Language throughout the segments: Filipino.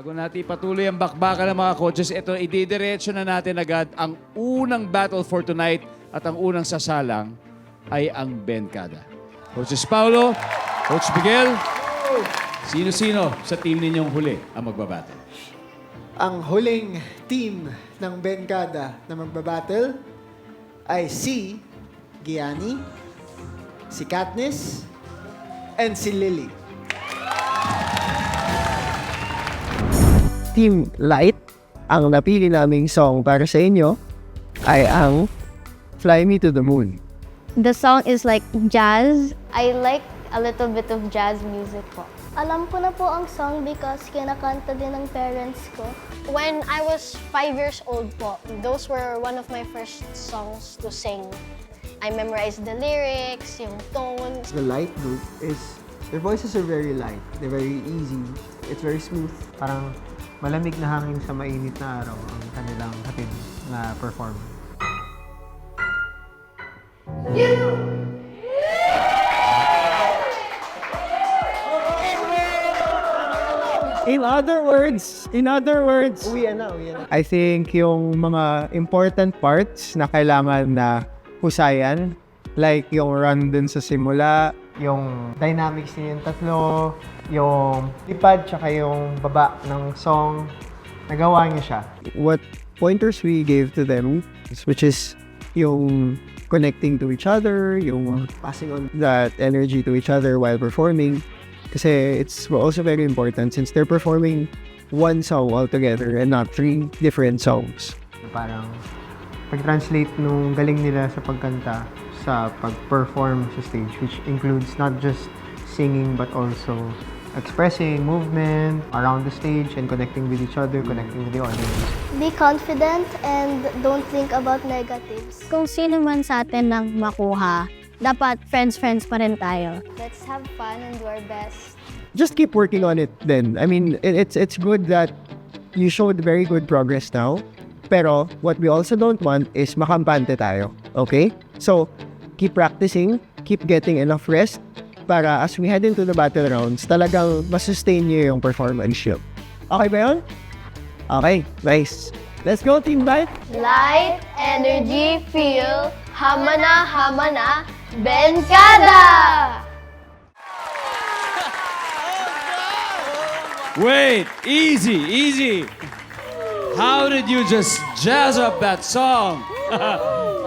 Bago natin patuloy ang bakbakan ng mga coaches, ito, ididiretso na natin agad ang unang battle for tonight at ang unang sasalang ay ang Benkada. Coaches Paulo, Coach Miguel, sino-sino sa team ninyong huli ang magbabattle? Ang huling team ng Benkada na magbabattle ay si Gianni, si Katniss, and si Lily. Team Light, ang napili naming song para sa inyo ay ang Fly Me to the Moon. The song is like jazz. I like a little bit of jazz music po. Alam ko na po ang song because kinakanta din ng parents ko. When I was 5 years old po, those were one of my first songs to sing. I memorized the lyrics, yung tones. The Light group is, their voices are very light. They're very easy. It's very smooth. Parang malamig na hangin sa mainit na araw ang kanilang hatid na performance. In other words, Uwian na. I think yung mga important parts na kailangan na husayan, like yung run dun sa simula, Yung dynamics niya yung tatlo, yung lipad, tsaka yung baba ng song, nagawa niya siya. what pointers we gave to them, which is yung connecting to each other, yung Passing on. that energy to each other while performing. Kasi it's also very important since they're performing one song altogether and not 3 different songs. Parang pag-translate nung galing nila sa pagkanta sa pag-perform sa stage, which includes not just singing but also expressing movement around the stage and connecting with each other, connecting with the audience. Be confident and don't think about negatives. Kung sino man sa atin nang makuha, dapat friends pa rin tayo. Let's have fun and do our best. Just keep working on it then. I mean, it's good that you showed very good progress now. Pero what we also don't want is makampante tayo. Okay? So, keep practicing, keep getting enough rest para as we head into the battle rounds, talagang masustain nyo yung performance nyo. Okay ba yun? Okay, nice. Let's go, Team Light! Light, energy, feel, hamana, Benkada! Wait, easy. How did you just jazz up that song?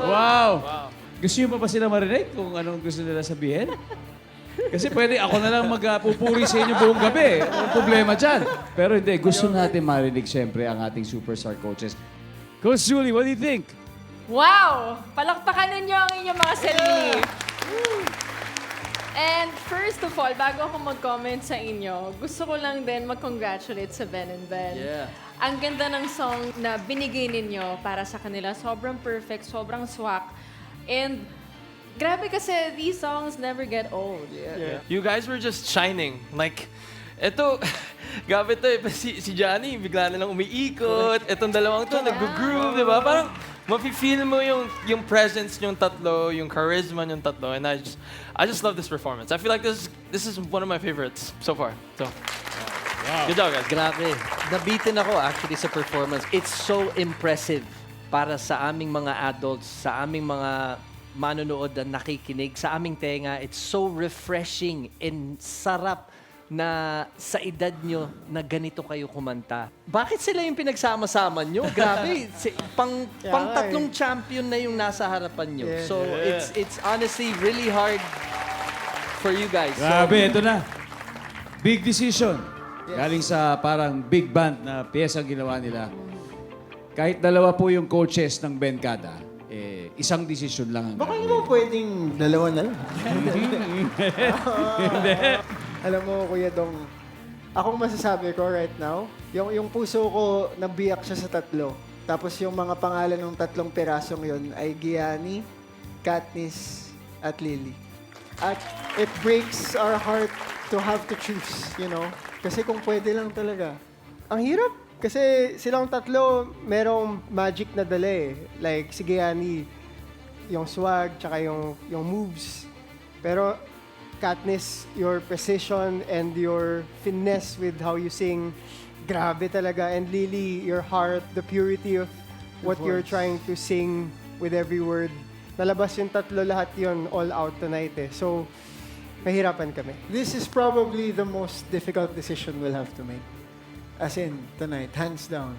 Wow. Gusto niyo pa ba sila marinig kung anong gusto nila sabihin? Kasi pwede ako na lang magpupuri sa inyo buong gabi. Anong problema dyan? Pero hindi, gusto natin marinig siyempre ang ating superstar coaches. Coach Julie, what do you think? Wow! Palakpakan ninyo ang inyong mga sarili. And first of all, bago ako mag-comment sa inyo, gusto ko lang din mag-congratulate sa Ben and Ben. Yeah. Ang ganda ng song na binigay ninyo para sa kanila. Sobrang perfect, sobrang swak. And grabe kasi these songs never get old. Yeah. You guys were just shining. Like, eto, gabi to eh. Si Johnny, bigla na lang umiikot. Etong dalawang to, nag-groove, di ba? Parang, mafe-feel mo yung presence yung tatlo, yung charisma yung tatlo. And I just love this performance. I feel like this is one of my favorites so far. So, good job, guys. Grabe. Nabitin ako actually sa performance. It's so impressive para sa aming mga adults, sa aming mga manonood na nakikinig, sa aming tenga. It's so refreshing and sarap na sa edad nyo na ganito kayo kumanta. Bakit sila yung pinagsama-sama nyo? Grabe. Pang tatlong champion na yung nasa harapan nyo. So it's honestly really hard for you guys. Grabe, ito na. Big decision. Galing sa parang big band na piyesang ginawa nila. Kahit dalawa po yung coaches ng Benkada, isang decision lang ang Baka gagawin. naman pwedeng dalawa na lang. Alam mo, Kuya Dong, akong masasabi ko right now, yung puso ko nabiyak siya sa tatlo. Tapos yung mga pangalan ng tatlong pirasong yun ay Gianni, Katniss, at Lily. At it breaks our heart to have to choose, you know? Kasi kung pwede lang talaga. Ang hirap. Kasi silang tatlo, merong magic na dala eh. Like si Gianni, yung swag, tsaka yung moves. Pero Katniss, your precision and your finesse with how you sing grabe talaga. And Lily, your heart, the purity of what you're trying to sing with every word. Nalabas yung tatlo, lahat yon all out tonight eh. So, mahirapan kami. This is probably the most difficult decision we'll have to make. As in, tonight, hands down.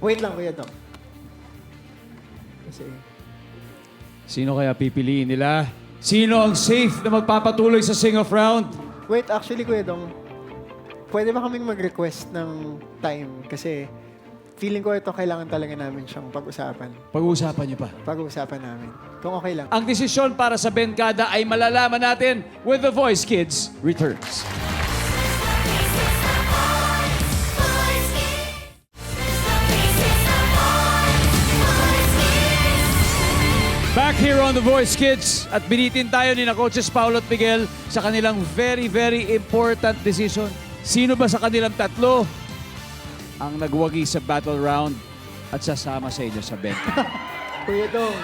Wait lang, Kuya Dong. Kasi, Sino kaya pipiliin nila? Sino ang safe na magpapatuloy sa sing-off round? wait, actually, Kuya Dong, pwede ba kaming mag-request ng time? Kasi, feeling ko ito kailangan talaga namin siyang pag-usapan. Pag-uusapan niyo pa. Pag-uusapan namin. Kung okay lang. Ang desisyon para sa Benkada ay malalaman natin when The Voice Kids returns. Back here on The Voice Kids at binitin tayo ni na Coaches Paulo at Miguel sa kanilang very, very important decision. Sino ba sa kanilang tatlo ang nagwagi sa battle round at sasama sa inyo sa Benkada? Kuya Dong,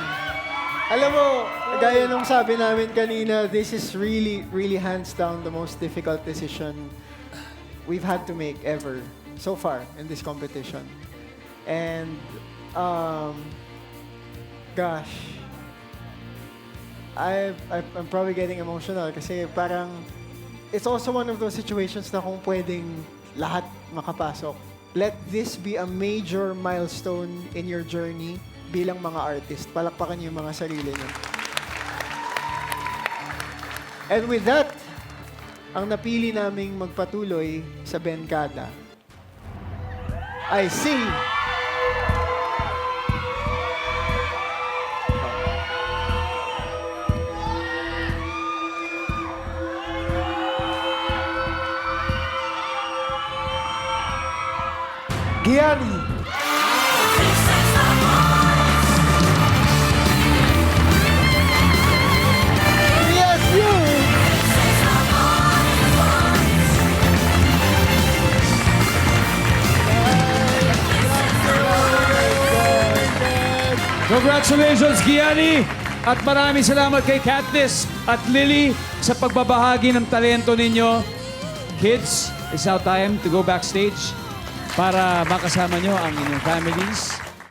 alam mo, gaya nung sabi namin kanina, this is really, really hands down the most difficult decision we've had to make ever so far in this competition. And, gosh, I'm probably getting emotional kasi parang it's also one of those situations na kung pwedeng lahat makapasok. Let this be a major milestone in your journey bilang mga artist. Palakpakan niyo yung mga sarili niyo. And with that, ang napili naming magpatuloy sa Benkada ay si Gianni. Yes, you. Congratulations, Gianni! At maraming salamat kay Katniss at Lily sa pagbabahagi ng talento ninyo. Kids, it's now time to go backstage para makasama nyo ang inyong families